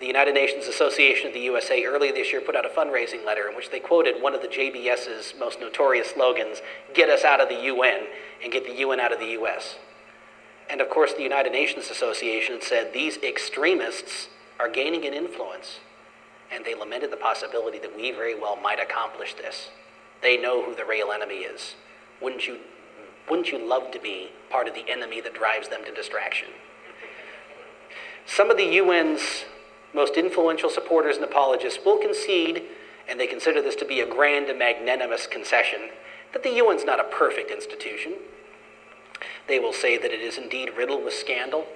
The United Nations Association of the USA earlier this year put out a fundraising letter in which they quoted one of the JBS's most notorious slogans, "Get us out of the UN and get the UN out of the US." And of course, the United Nations Association said these extremists are gaining an influence, and they lamented the possibility that we very well might accomplish this. They know who the real enemy is. Wouldn't you love to be part of the enemy that drives them to distraction? Some of the UN's most influential supporters and apologists will concede, and they consider this to be a grand and magnanimous concession, that the UN's not a perfect institution. They will say that it is indeed riddled with scandal.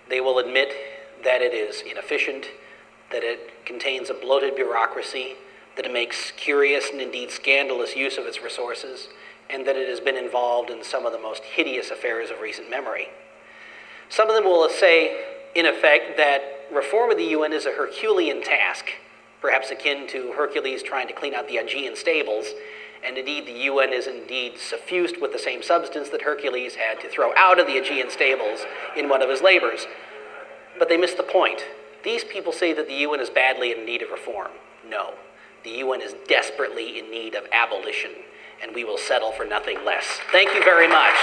They will admit that it is inefficient, that it contains a bloated bureaucracy, that it makes curious and indeed scandalous use of its resources, and that it has been involved in some of the most hideous affairs of recent memory. Some of them will say, in effect, that reform of the UN is a Herculean task, perhaps akin to Hercules trying to clean out the Aegean stables, and indeed the UN is indeed suffused with the same substance that Hercules had to throw out of the Aegean stables in one of his labors. But they miss the point. These people say that the UN is badly in need of reform. No, the UN is desperately in need of abolition, and we will settle for nothing less. Thank you very much.